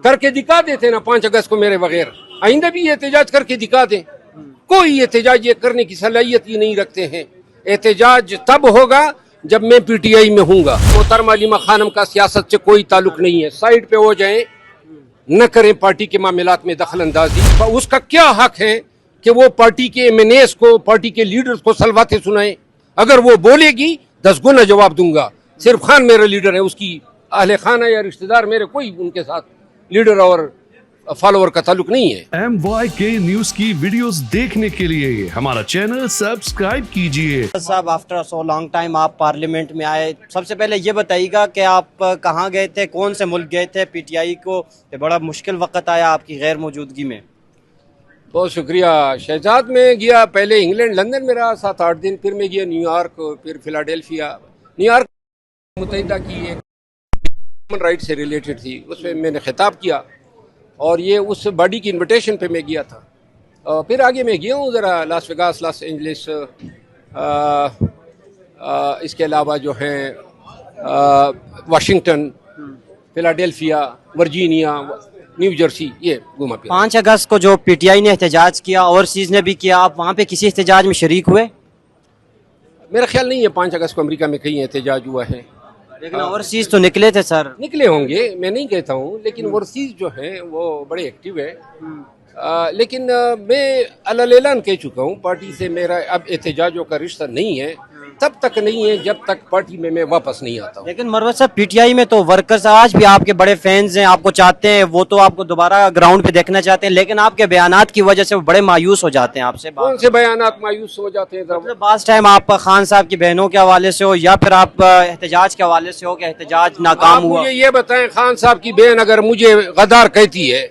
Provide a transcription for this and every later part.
करके दिखा देते ना 5 अगस्त को मेरे बगैर, आइंदा भी एहतजाज करके दिखा दें। कोई एहतजाज ये करने की सलाहियत ही नहीं रखते हैं। एहतजाज तब होगा जब मैं पीटीआई में हूँगा। मोहतरमा अलीमा खानम का सियासत से कोई ताल्लुक नहीं है, साइड पे हो जाएं, न करें पार्टी के मामलात में दखल अंदाजी। उसका क्या हक है कि वो पार्टी के एमएनएस को, पार्टी के लीडर्स को सलवाते सुनाए? अगर वो बोलेगी 10 गुना जवाब दूंगा। सिर्फ खान मेरा लीडर है, उसकी अहले खाना या रिश्तेदार मेरे कोई उनके साथ लीडर और फॉलोअर का ताल्लुक नहीं है। MYK न्यूज की वीडियोस देखने के लिए हमारा चैनल सब्सक्राइब कीजिए। साहब, आफ्टर सो लॉन्ग टाइम आप पार्लियामेंट में आए, सबसे पहले ये बताइएगा कि आप कहाँ गए थे, कौन से मुल्क गए थे? पीटीआई को बड़ा मुश्किल वक्त आया आपकी गैर मौजूदगी में। बहुत शुक्रिया। शहजाद में गया, पहले इंग्लैंड लंदन में रहा 7-8 दिन, फिर मैं गया न्यूयॉर्क, फिर फिलाडेल्फिया। न्यूयॉर्क मुत्तहिदा की एक ह्यूमन राइट से रिलेटेड थी, उसमें मैंने खिताब किया और ये उस बॉडी की इनविटेशन पे मैं गया था। फिर आगे मैं गया हूँ ज़रा लास वेगास, लॉस एंजलिस, इसके अलावा जो है Washington, Philadelphia, Virginia, new Jersey, ये घुमा फिरा। 5 अगस्त को जो पीटीआई ने एहतजाज किया, ओवरसीज ने भी किया, आप वहाँ पे किसी एहतजाज में शरीक हुए? मेरा ख्याल नहीं है 5 अगस्त को अमेरिका में कहीं एहतजाज हुआ है, लेकिन ओवरसीज तो निकले थे सर। निकले होंगे, मैं नहीं कहता हूँ, लेकिन ओवरसीज जो है वो बड़े एक्टिव है। लेकिन मैं अल्लाह कह चुका हूँ, पार्टी से मेरा अब एहतजाजों का रिश्ता नहीं है, तब तक नहीं है जब तक पार्टी में मैं वापस नहीं आता हूँ। लेकिन मरवत साहब, पीटीआई में तो वर्कर्स आज भी आपके बड़े फैंस हैं, आपको चाहते हैं, वो तो आपको दोबारा ग्राउंड पे देखना चाहते हैं, लेकिन आपके बयानात की वजह से वो बड़े मायूस हो जाते हैं आपसे। कौन से बयानात मायूस हो जाते हैं? मतलब बास टाइम आप खान साहब की बहनों के हवाले से हो या फिर आप एहतजाज के हवाले से हो कि एहतजाज नाकाम हुआ। मुझे ये बताएं, खान साहब की बहन अगर मुझे गद्दार कहती है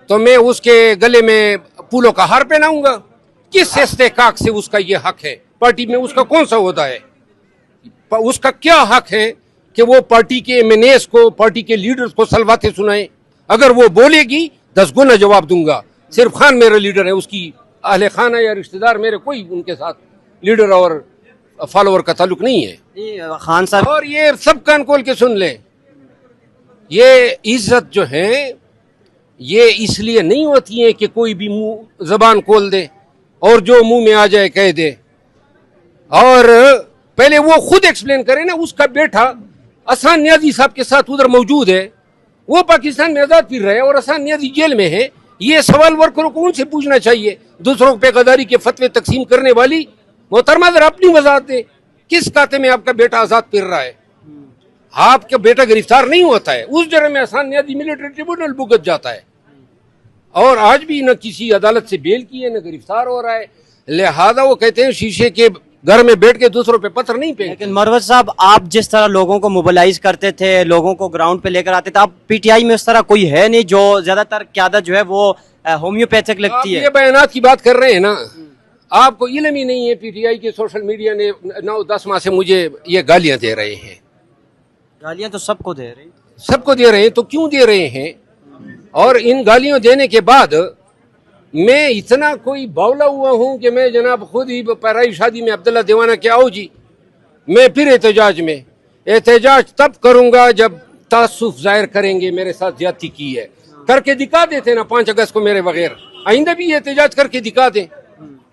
तो मैं उसके गले में फूलों का हार पहनाऊंगा? किस इस्तेकाक से उसका ये हक है? पार्टी में उसका कौन सा होता है? उसका क्या हक है कि वो पार्टी के एमएनएस को, पार्टी के लीडर्स को सलवाते सुनाए? अगर वो बोलेगी 10 गुना जवाब दूंगा। सिर्फ खान मेरा लीडर है, उसकी अहले खाना या रिश्तेदार मेरे कोई उनके साथ लीडर और फॉलोअर का ताल्लुक नहीं है। खान साहब, और ये सब कान खोल के सुन लें, ये इज्जत जो है ये इसलिए नहीं होती है कि कोई भी मुंह जबान खोल दे और जो मुंह में आ जाए कह दे, और पहले वो खुद एक्सप्लेन करे ना। उसका बेटा अहसान नियाजी साहब के साथ उधर मौजूद है, वो पाकिस्तान में आजाद फिर रहे हैं और अहसान नियाजी जेल में है। ये सवाल वर्करों को उनसे पूछना चाहिए। दूसरों पे गद्दारी के फतवे तकसीम करने वाली मोहतरमा जरा अपनी वजाहत दे, किस खाते में आपका बेटा आजाद फिर रहा है? आपका बेटा गिरफ्तार नहीं होता है, उस जगह में अहसान नियाजी मिलिट्री ट्रिब्यूनल भुगत जाता है और आज भी न किसी अदालत से बेल की है न गिरफ्तार हो रहा है। लिहाजा वो कहते हैं शीशे के घर में बैठ के दूसरों पे पत्थर नहीं फेंकते। लेकिन मरवत साहब, आप जिस तरह लोगों को मोबिलाइज करते थे, लोगों को ग्राउंड पे लेकर आते थे, अब पीटीआई में उस तरह कोई है नहीं। जो ज्यादातर क्यादत जो है वो होम्योपैथिक लगती है। ये बयानात की बात कर रहे हैं ना, आपको इल्म ही नहीं है। पीटीआई के सोशल मीडिया ने 9-10 माह से मुझे ये गालियां दे रहे हैं। गालियां तो सबको दे रहे हैं, सबको दे रहे हैं, तो क्यों दे रहे हैं? और इन गालियों देने के बाद मैं इतना कोई बावला हुआ हूं कि मैं जनाब खुद ही पैराई शादी में अब्दुल्ला दीवाना के आओ जी, मैं फिर एहतजाज तब करूंगा जब तासुफ जाहिर करेंगे मेरे साथ ज्यादती की है। करके दिखा देते ना 5 अगस्त को मेरे बगैर, आइंदा भी एहतजाज करके दिखा दें।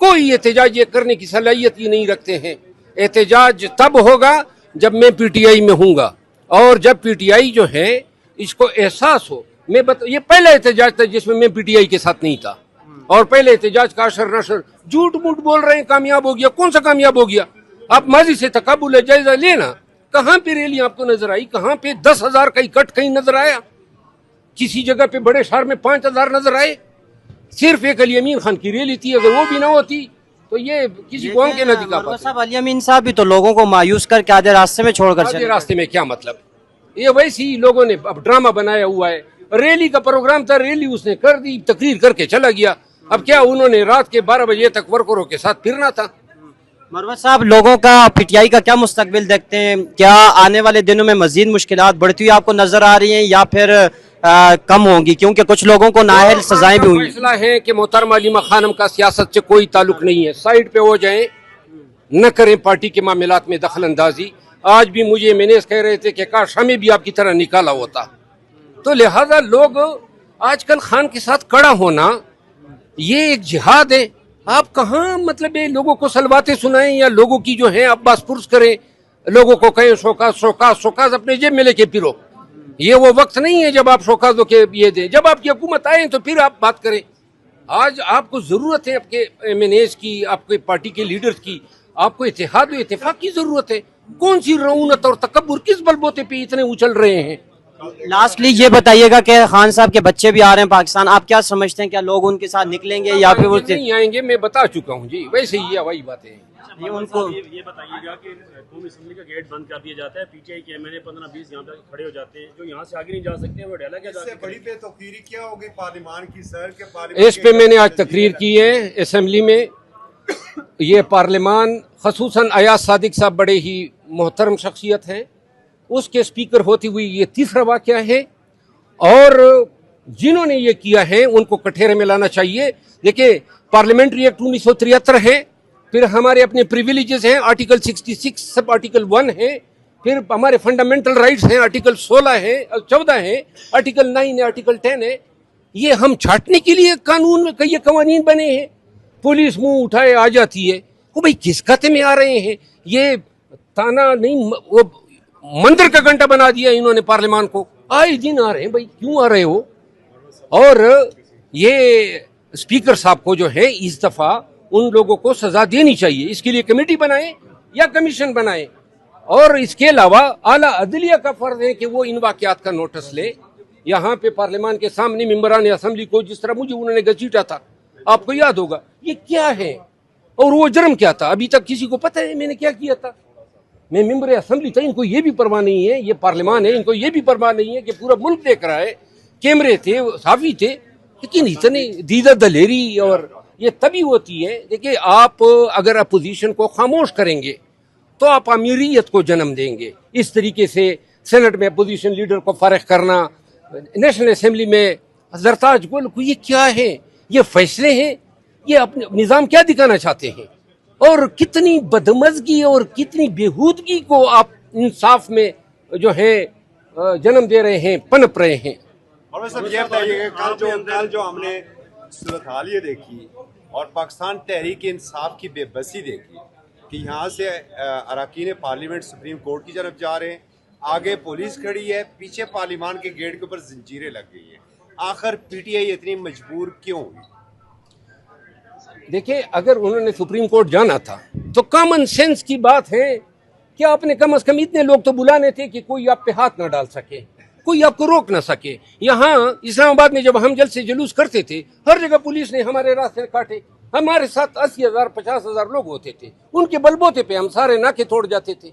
कोई एहतजाज ये करने की सलाहियत ही नहीं रखते हैं। एहतजाज तब होगा जब मैं पीटीआई में हूँगा और जब पीटीआई जो है इसको एहसास हो। ये पहला एहतजाज था जिसमें मैं पीटीआई के साथ नहीं था, और पहले एहतजाज का असर नशर झूठ मूठ बोल रहे हैं कामयाब हो गया। कौन सा कामयाब हो गया? आप माजी से तकाबुल जायजा लेना, कहाँ पे रैली आपको नजर आई? कहाँ पे 10,000 का इकट्ठ कहीं नजर आया? किसी जगह पे बड़े शहर में 5,000 नजर आए। सिर्फ एक अली अमीन खान की रैली थी, अगर वो भी ना होती तो ये किसी कौम के न दिखा पाते। साहब, अली अमीन साहब भी तो लोगों को मायूस करके आधे रास्ते में छोड़कर चले। रास्ते में क्या मतलब? ये वैसे ही लोगों ने अब ड्रामा बनाया हुआ है। रैली का प्रोग्राम था, रैली उसने कर दी, तकरीर करके चला गया। अब क्या उन्होंने रात के 12 बजे तक वर्करों के साथ फिरना था? मरवत साहब, लोगों का पीटीआई का क्या मुस्तकबिल देखते हैं? क्या आने वाले दिनों में मजीद मुश्किलात बढ़ती हुई आपको नजर आ रही हैं या फिर कम होंगी? क्योंकि कुछ लोगों को नाअहल सजाएं भी हुई। फैसला है कि मोहतरमा अलीमा खानम का सियासत से कोई ताल्लुक नहीं है, साइड पे हो जाएं, न करें पार्टी के मामलात में दखल अंदाजी। आज भी मुझे मैनेज कह रहे थे कि काश हमें भी आपकी तरह निकाला होता, तो लिहाजा लोग आजकल खान के साथ कड़ा होना ये एक जिहाद है। आप कहाँ मतलब ये लोगों को सलवाते सुनाएं या लोगों की जो है अब्बास पुरस करें, लोगों को कहें शोकाज शोकाज शोकाज अपने जेब में लेके फिरो। ये वो वक्त नहीं है जब आप शोकाजों के ये दें। जब आपकी हुकूमत आए तो फिर आप बात करें। आज आपको जरूरत है आपके एमएनएस की, आपके पार्टी के लीडर्स की, आपको इत्तेहाद और इत्तेफाक की जरूरत है। कौन सी रऊनत और तकब्बुर किस बलबोते पे इतने उछल रहे हैं? लास्टली ये बताइएगा कि खान साहब के बच्चे भी आ रहे हैं पाकिस्तान, आप क्या समझते हैं, क्या लोग उनके साथ निकलेंगे या फिर वो नहीं आएंगे? मैं बता चुका हूँ जी, वैसे ही वही बातें हैं। ये उनको ये बताइएगा कि कौमी असम्बली का गेट बंद कर दिया जाता है, पीटीआई के एमएनए 15-20 यहाँ तक खड़े हो जाते हैं, जो यहाँ से आगे नहीं जा सकते, वो डाला क्या इससे बड़ी बेतौकीरी क्या होगी पार्लियामान की सर के पार्लियामान इस पे मैंने आज तकरीर की है असेंबली में। ये पार्लियामान खसूसन अयाज सादिक साहब बड़े ही मोहतरम शख्सियत हैं, उसके स्पीकर होती हुई ये तीसरा वाक़या है। और जिन्होंने ये किया है उनको कठेरे में लाना चाहिए। देखिए, पार्लियामेंट्री एक्ट 1973 है, फिर हमारे अपने प्रिविलेजेस हैं आर्टिकल 66 सब आर्टिकल 1 है, फिर हमारे फंडामेंटल राइट्स हैं आर्टिकल 16 है, 14 है, आर्टिकल 9 है, आर्टिकल 10 है। ये हम छाटने के लिए कानून में कई कवानीन बने हैं। पुलिस मुंह उठाए आ जाती है, वो भाई किस खाते में आ रहे हैं? ये ताना नहीं, वो मंदिर का घंटा बना दिया इन्होंने पार्लियामान को। आए दिन आ रहे हैं भाई, क्यों आ रहे हो? और ये स्पीकर साहब को जो है इस दफा उन लोगों को सजा देनी चाहिए। इसके लिए कमेटी बनाए या कमीशन बनाए। और इसके अलावा आला अदलिया का फर्ज है कि वो इन वाकयात का नोटिस ले। यहाँ पे पार्लियामान के सामने मेंबरान असेंबली को जिस तरह मुझे उन्होंने घसीटा था, आपको याद होगा, ये क्या है और वो जुर्म क्या था? अभी तक किसी को पता है मैंने क्या किया था? मैं मेंबर असेंबली था, इनको ये भी परवाह नहीं है, ये पार्लियामान है, इनको ये भी परवाह नहीं है कि पूरा मुल्क देख रहा है। कैमरे थे, साफी थे, लेकिन इतने दीदा दलेरी और ये तभी होती है। देखिए, आप अगर अपोजिशन को खामोश करेंगे तो आप अमीरियत को जन्म देंगे। इस तरीके से सेनेट में अपोजिशन लीडर को फारिग करना, नेशनल असेंबली में जरताज गुल, ये क्या है? ये फैसले हैं? ये अपने निज़ाम क्या दिखाना चाहते हैं? और कितनी बदमज़गी और कितनी बेहूदगी को आप इंसाफ में जो है जन्म दे रहे हैं, पनप रहे हैं। और सब ये बताइए, कल जो हमने सूरत हाल ये देखी और पाकिस्तान तहरीक इंसाफ की बेबसी देखी कि यहाँ से अरकान पार्लियामेंट सुप्रीम कोर्ट की तरफ जा रहे हैं, आगे पुलिस खड़ी है, पीछे पार्लियामान के गेट के ऊपर जंजीरें लग गई है। आखिर पीटीआई इतनी मजबूर क्यों हुई? देखिए, अगर उन्होंने सुप्रीम कोर्ट जाना था तो कॉमन सेंस की बात है कि आपने कम से कम इतने लोग तो बुलाने थे कि कोई आप पे हाथ ना डाल सके, कोई आपको रोक ना सके। यहाँ इस्लामाबाद में जब हम जलसे जुलूस करते थे, हर जगह पुलिस ने हमारे रास्ते काटे। हमारे साथ 80,000 50,000 लोग होते थे, उनके बलबोते पे हम सारे नाके तोड़ जाते थे।